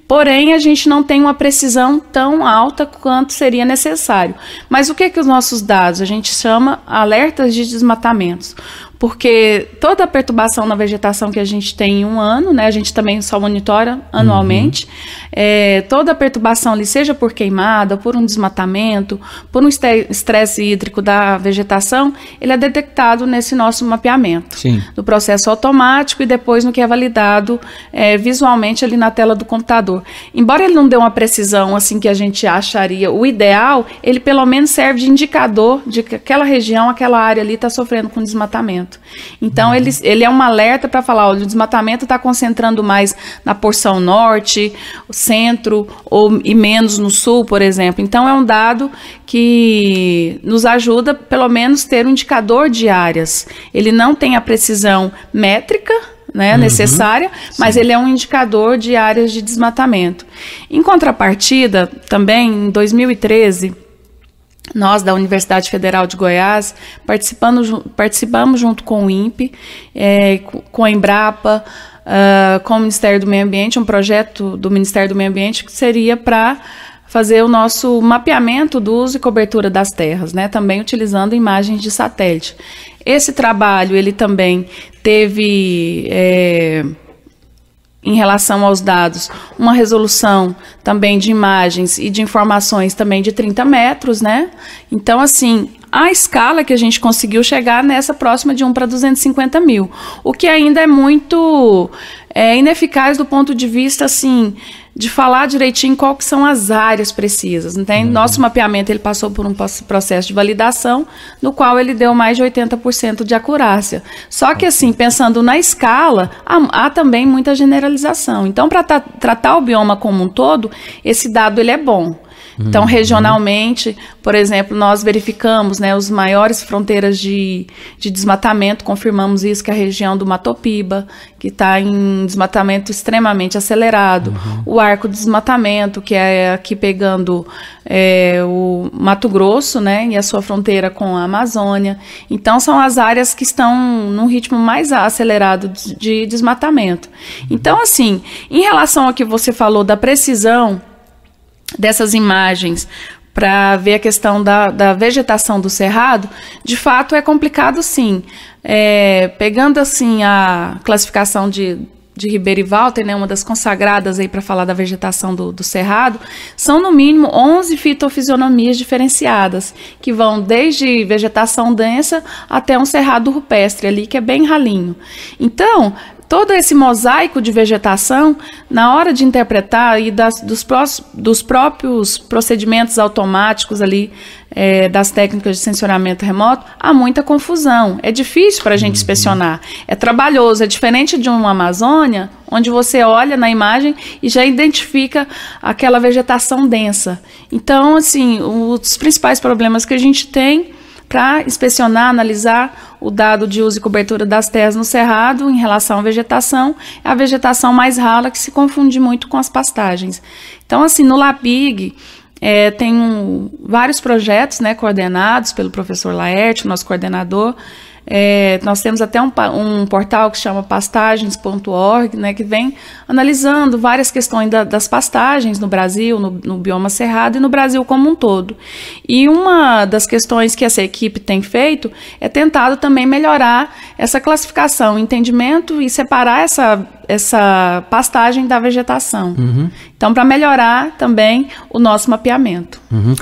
porém, a gente não tem uma precisão tão alta quanto seria necessário. Mas o que os nossos dados? A gente chama alertas de desmatamentos. Porque toda a perturbação na vegetação que a gente tem em um ano, né, a gente também só monitora anualmente, toda a perturbação ali, seja por queimada, por um desmatamento, por um estresse hídrico da vegetação, ele é detectado nesse nosso mapeamento. Sim. Do processo automático e depois no que é validado visualmente ali na tela do computador. Embora ele não dê uma precisão assim que a gente acharia o ideal, ele pelo menos serve de indicador de que aquela região, aquela área ali está sofrendo com desmatamento. Então, ele é um alerta para falar, olha, o desmatamento está concentrando mais na porção norte, centro e menos no sul, por exemplo. Então, é um dado que nos ajuda, pelo menos, ter um indicador de áreas. Ele não tem a precisão métrica, né, necessária, mas ele é um indicador de áreas de desmatamento. Em contrapartida, também, em 2013... nós, da Universidade Federal de Goiás, participamos junto com o INPE, com a Embrapa, com o Ministério do Meio Ambiente, um projeto do Ministério do Meio Ambiente que seria para fazer o nosso mapeamento do uso e cobertura das terras, né, também utilizando imagens de satélite. Esse trabalho, ele também teve... em relação aos dados, uma resolução também de imagens e de informações também de 30 metros, né? Então, assim, a escala que a gente conseguiu chegar nessa próxima de 1 para 250 mil, o que ainda é muito ineficaz do ponto de vista, assim, de falar direitinho qual que são as áreas precisas, entende? Nosso mapeamento, ele passou por um processo de validação, no qual ele deu mais de 80% de acurácia. Só que, assim, pensando na escala, há também muita generalização. Então, para tratar o bioma como um todo, esse dado, ele é bom. Então, regionalmente, por exemplo, nós verificamos, né, as maiores fronteiras de desmatamento, confirmamos isso, que é a região do Matopiba, que está em desmatamento extremamente acelerado, o arco de desmatamento, que é aqui pegando o Mato Grosso, né, e a sua fronteira com a Amazônia. Então, são as áreas que estão num ritmo mais acelerado de desmatamento. Então, assim, em relação ao que você falou da precisão dessas imagens para ver a questão da vegetação do cerrado, de fato é complicado, sim. Pegando assim a classificação de Ribeira e Walter, né, uma das consagradas aí para falar da vegetação do Cerrado, são no mínimo 11 fitofisionomias diferenciadas, que vão desde vegetação densa até um cerrado rupestre ali, que é bem ralinho. Então, todo esse mosaico de vegetação, na hora de interpretar e dos próprios procedimentos automáticos ali, das técnicas de sensoramento remoto, há muita confusão. É difícil para a gente inspecionar. É trabalhoso, é diferente de uma Amazônia, onde você olha na imagem e já identifica aquela vegetação densa. Então, assim, os principais problemas que a gente tem para inspecionar, analisar o dado de uso e cobertura das terras no Cerrado em relação à vegetação, é a vegetação mais rala que se confunde muito com as pastagens. Então, assim, no LAPIG, tem vários projetos, né, coordenados pelo professor Laerte, nosso coordenador. Nós temos até um portal que chama pastagens.org, né, que vem analisando várias questões das pastagens no Brasil, no bioma cerrado e no Brasil como um todo. E uma das questões que essa equipe tem feito é tentado também melhorar essa classificação, entendimento e separar essa pastagem da vegetação. Uhum. Então, para melhorar também o nosso mapeamento. Uhum.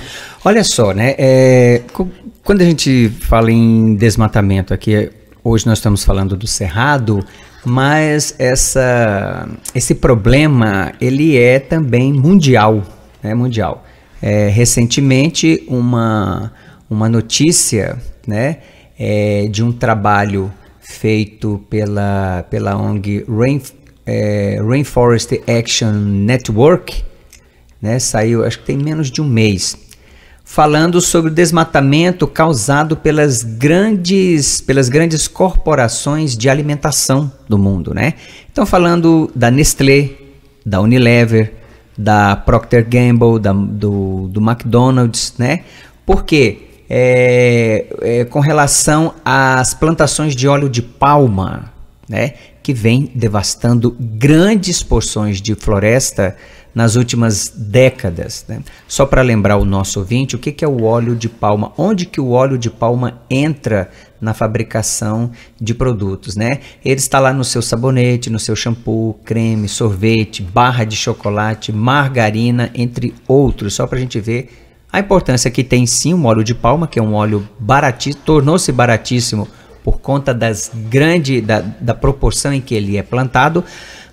Olha só, né? Quando a gente fala em desmatamento aqui, hoje nós estamos falando do Cerrado, mas esse problema, ele é também mundial, né? Mundial. Recentemente, uma notícia, né, de um trabalho feito pela ONG Rainforest Action Network, né, saiu, acho que tem menos de um mês, falando sobre o desmatamento causado pelas grandes corporações de alimentação do mundo, né? Então, falando da Nestlé, da Unilever, da Procter & Gamble, do McDonald's, né? Por quê? Com relação às plantações de óleo de palma, né, que vem devastando grandes porções de floresta nas últimas décadas, né? Só para lembrar o nosso ouvinte, o que é o óleo de palma? Onde que o óleo de palma entra na fabricação de produtos, né? Ele está lá no seu sabonete, no seu shampoo, creme, sorvete, barra de chocolate, margarina, entre outros, só para a gente ver a importância que tem sim o óleo de palma, que é um óleo baratíssimo, tornou-se baratíssimo por conta da proporção em que ele é plantado,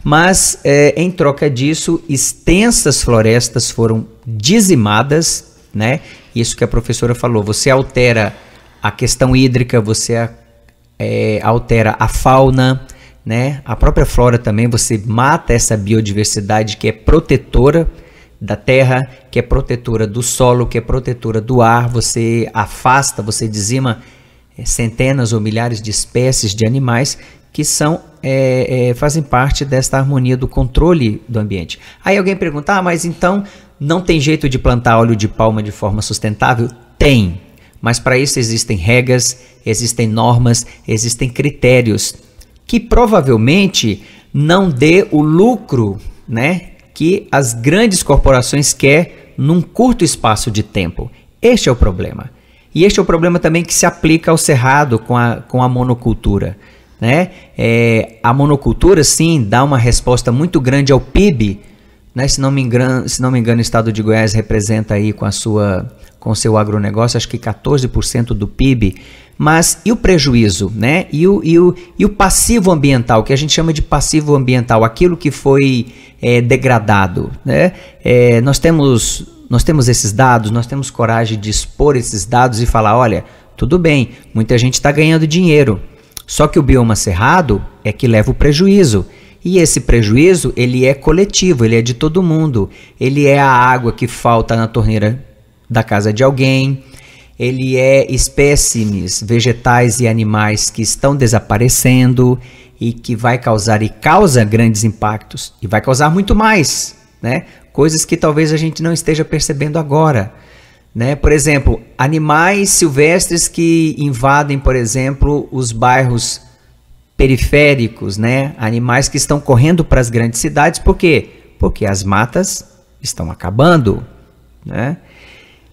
mas em troca disso, extensas florestas foram dizimadas, né? Isso que a professora falou, você altera a questão hídrica, você altera a fauna, né? A própria flora também, você mata essa biodiversidade que é protetora da terra, que é protetora do solo, que é protetora do ar, você afasta, você dizima centenas ou milhares de espécies de animais que fazem parte desta harmonia do controle do ambiente. Aí alguém pergunta, mas então não tem jeito de plantar óleo de palma de forma sustentável? Tem, mas para isso existem regras, existem normas, existem critérios que provavelmente não dê o lucro, né, que as grandes corporações querem num curto espaço de tempo. Este é o problema. E este é o problema também que se aplica ao cerrado com a monocultura, né? A monocultura, sim, dá uma resposta muito grande ao PIB, né? Se não me engano, o estado de Goiás representa aí com o seu agronegócio, acho que 14% do PIB. Mas e o prejuízo, né? E o passivo ambiental, que a gente chama de passivo ambiental, aquilo que foi degradado, né? Nós temos esses dados, nós temos coragem de expor esses dados e falar, olha, tudo bem, muita gente está ganhando dinheiro, só que o bioma cerrado é que leva o prejuízo. E esse prejuízo, ele é coletivo, ele é de todo mundo. Ele é a água que falta na torneira da casa de alguém, ele é espécimes vegetais e animais que estão desaparecendo e que vai causar e causa grandes impactos e vai causar muito mais, né? Coisas que talvez a gente não esteja percebendo agora, né? Por exemplo, animais silvestres que invadem, por exemplo, os bairros periféricos, né? Animais que estão correndo para as grandes cidades, por quê? Porque as matas estão acabando, né?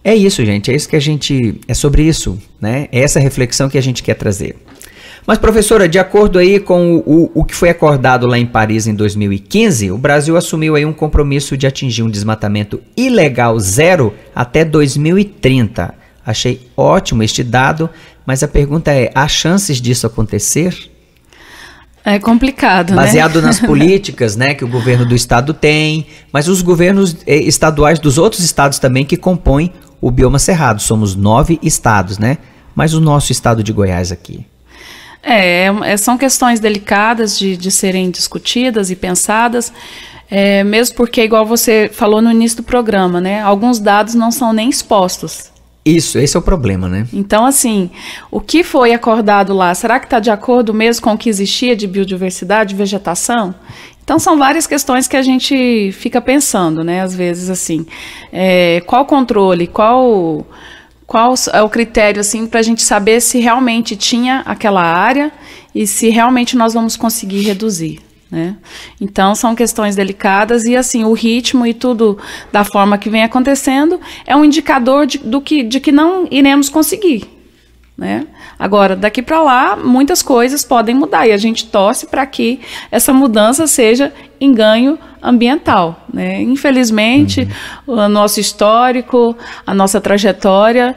É isso, gente, é sobre isso, né? É essa reflexão que a gente quer trazer. Mas, professora, de acordo aí com o que foi acordado lá em Paris em 2015, o Brasil assumiu aí um compromisso de atingir um desmatamento ilegal zero até 2030. Achei ótimo este dado, mas a pergunta é, há chances disso acontecer? É complicado, Baseado nas políticas, né, que o governo do estado tem, mas os governos estaduais dos outros estados também que compõem o bioma cerrado. Somos 9 estados, né? Mas o nosso estado de Goiás aqui. São questões delicadas de serem discutidas e pensadas, mesmo porque, igual você falou no início do programa, né, alguns dados não são nem expostos. Isso, esse é o problema, né? Então, assim, o que foi acordado lá, será que está de acordo mesmo com o que existia de biodiversidade, vegetação? Então, são várias questões que a gente fica pensando, né, às vezes, assim, qual controle, qual é o critério, assim, para a gente saber se realmente tinha aquela área e se realmente nós vamos conseguir reduzir, né? Então, são questões delicadas e, assim, o ritmo e tudo da forma que vem acontecendo é um indicador de que não iremos conseguir, né? Agora, daqui para lá, muitas coisas podem mudar e a gente torce para que essa mudança seja em ganho ambiental, né? Infelizmente, o nosso histórico, a nossa trajetória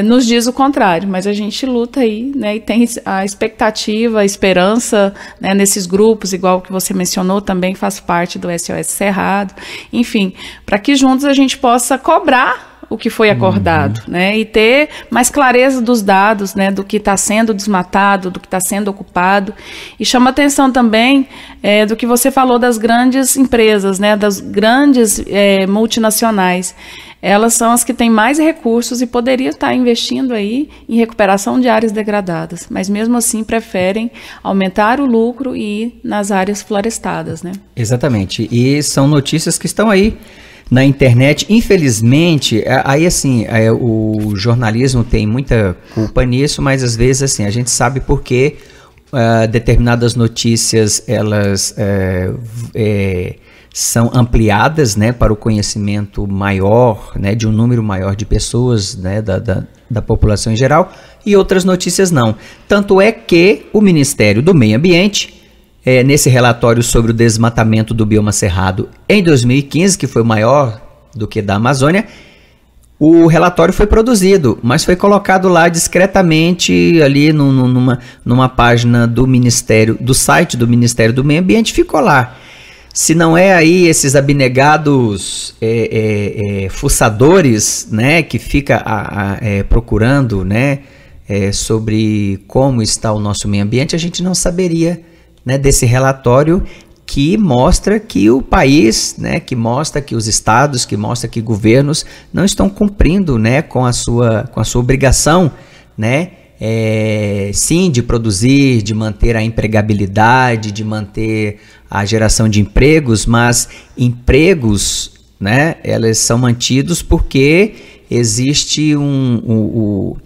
nos diz o contrário, mas a gente luta aí, né? E tem a expectativa, a esperança, né, nesses grupos, igual que você mencionou, também faz parte do SOS Cerrado, enfim, para que juntos a gente possa cobrar o que foi acordado, né, e ter mais clareza dos dados, né, do que está sendo desmatado, do que está sendo ocupado, e chama atenção também do que você falou das grandes empresas, né, das grandes multinacionais. Elas são as que têm mais recursos e poderiam estar investindo aí em recuperação de áreas degradadas, mas mesmo assim preferem aumentar o lucro e ir nas áreas florestadas, né? Exatamente, e são notícias que estão aí na internet, infelizmente, aí assim, o jornalismo tem muita culpa nisso, mas às vezes assim, a gente sabe porque determinadas notícias, elas são ampliadas, né, para o conhecimento maior, né, de um número maior de pessoas, né, da população em geral, e outras notícias não. Tanto é que o Ministério do Meio Ambiente, nesse relatório sobre o desmatamento do bioma cerrado em 2015, que foi maior do que da Amazônia, o relatório foi produzido, mas foi colocado lá discretamente ali numa página do Ministério, do site do Ministério do Meio Ambiente, ficou lá. Se não é aí esses abnegados fuçadores, né, que fica procurando, né, sobre como está o nosso meio ambiente, a gente não saberia, né, desse relatório que mostra que o país, né, que mostra que os estados, que mostra que governos não estão cumprindo, né, com a sua obrigação, né, sim, de produzir, de manter a empregabilidade, de manter a geração de empregos, mas empregos, né, elas são mantidos porque existe um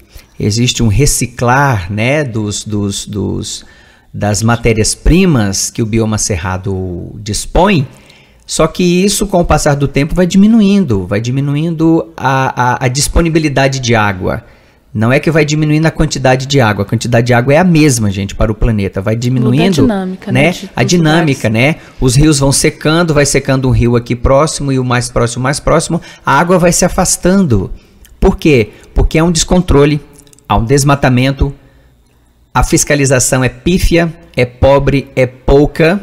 reciclar, né, das matérias-primas que o bioma cerrado dispõe, só que isso, com o passar do tempo, vai diminuindo a disponibilidade de água. Não é que vai diminuindo a quantidade de água é a mesma, gente, para o planeta, vai diminuindo, dinâmica, né? A dinâmica, né? Os rios vão secando, vai secando um rio aqui próximo e o mais próximo, a água vai se afastando. Por quê? Porque há um descontrole, há um desmatamento, a fiscalização é pífia, é pobre, é pouca,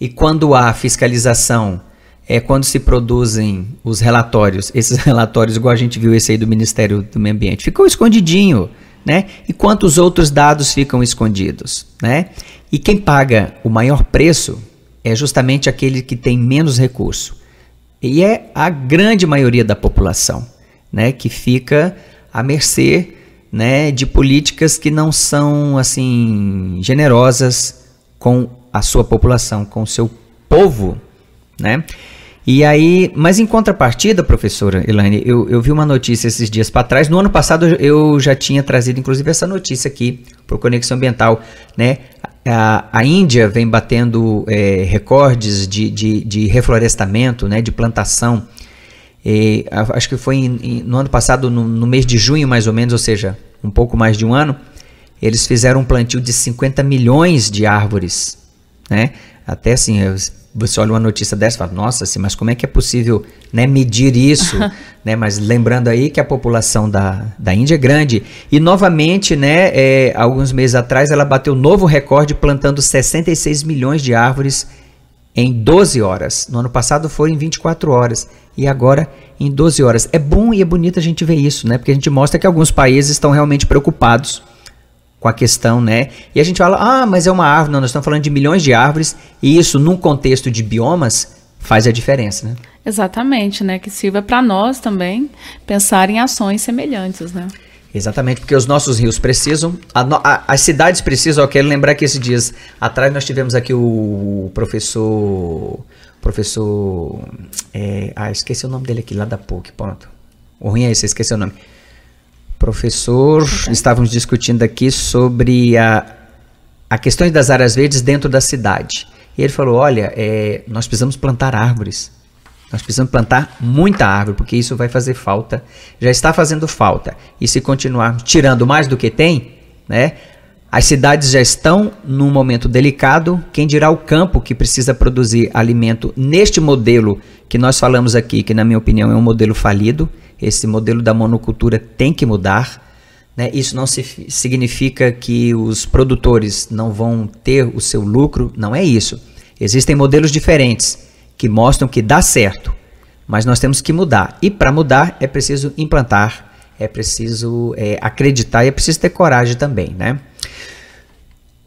e quando há fiscalização, quando se produzem os relatórios, esses relatórios, igual a gente viu esse aí do Ministério do Meio Ambiente, ficou escondidinho, né? E quantos outros dados ficam escondidos, né? E quem paga o maior preço é justamente aquele que tem menos recurso. E é a grande maioria da população, né? Que fica à mercê, né, de políticas que não são assim generosas com a sua população, com o seu povo, né? E aí, mas em contrapartida, professora Elaine, eu vi uma notícia esses dias para trás. No ano passado eu já tinha trazido inclusive essa notícia aqui para o Conexão Ambiental, né? A Índia vem batendo recordes de reflorestamento, né, de plantação. Acho que foi no ano passado, no mês de junho mais ou menos, ou seja, um pouco mais de um ano, eles fizeram um plantio de 50 milhões de árvores, né? Até assim, você olha uma notícia dessa e fala, nossa, assim, mas como é que é possível, né, medir isso? Né? Mas lembrando aí que a população da Índia é grande. E novamente, né, alguns meses atrás, ela bateu novo recorde plantando 66 milhões de árvores em 12 horas. No ano passado foi em 24 horas. E agora em 12 horas. É bom e é bonito a gente ver isso, né? Porque a gente mostra que alguns países estão realmente preocupados com a questão, né? E a gente fala, mas é uma árvore. Não, nós estamos falando de milhões de árvores. E isso, num contexto de biomas, faz a diferença, né? Exatamente, né? Que sirva para nós também pensar em ações semelhantes, né? Exatamente, porque os nossos rios precisam, as cidades precisam. Eu quero lembrar que esses dias atrás nós tivemos aqui o professor, esqueci o nome dele aqui, lá da PUC, pronto. O ruim é esse, esqueci o nome. Professor, estávamos discutindo aqui sobre a questão das áreas verdes dentro da cidade. E ele falou, olha, nós precisamos plantar árvores. Nós precisamos plantar muita árvore, porque isso vai fazer falta, já está fazendo falta. E se continuar tirando mais do que tem, né, as cidades já estão num momento delicado. Quem dirá o campo que precisa produzir alimento neste modelo que nós falamos aqui, que na minha opinião é um modelo falido. Esse modelo da monocultura tem que mudar, né? Isso não significa que os produtores não vão ter o seu lucro, não é isso. Existem modelos diferentes que mostram que dá certo, mas nós temos que mudar. E para mudar é preciso implantar, é preciso acreditar e é preciso ter coragem também, né?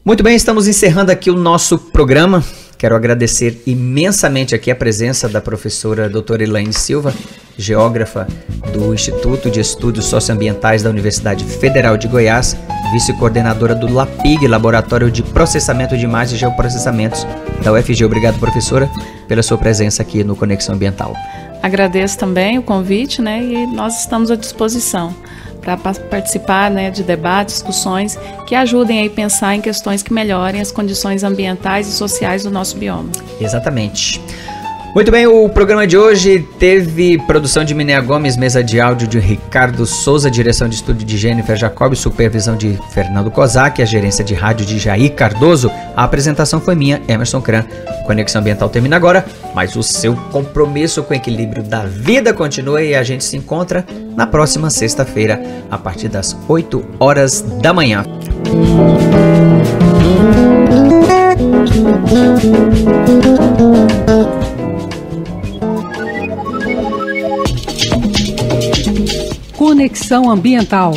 Muito bem, estamos encerrando aqui o nosso programa. Quero agradecer imensamente aqui a presença da professora doutora Elaine Silva, geógrafa do Instituto de Estudos Socioambientais da Universidade Federal de Goiás, vice-coordenadora do LAPIG, Laboratório de Processamento de Imagens e Geoprocessamentos da UFG. Obrigado, professora, pela sua presença aqui no Conexão Ambiental. Agradeço também o convite, né, e nós estamos à disposição para participar, né, de debates, discussões que ajudem a pensar em questões que melhorem as condições ambientais e sociais do nosso bioma. Exatamente. Muito bem, o programa de hoje teve produção de Minéia Gomes, mesa de áudio de Ricardo Souza, direção de estúdio de Jennifer Jacob, supervisão de Fernando Kozak, a gerência de rádio de Jair Cardoso. A apresentação foi minha, Emerson Kran. Conexão Ambiental termina agora, mas o seu compromisso com o equilíbrio da vida continua e a gente se encontra na próxima sexta-feira, a partir das 8 horas da manhã. Conexão Ambiental.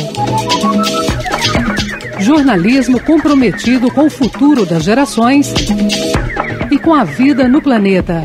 Jornalismo comprometido com o futuro das gerações e com a vida no planeta.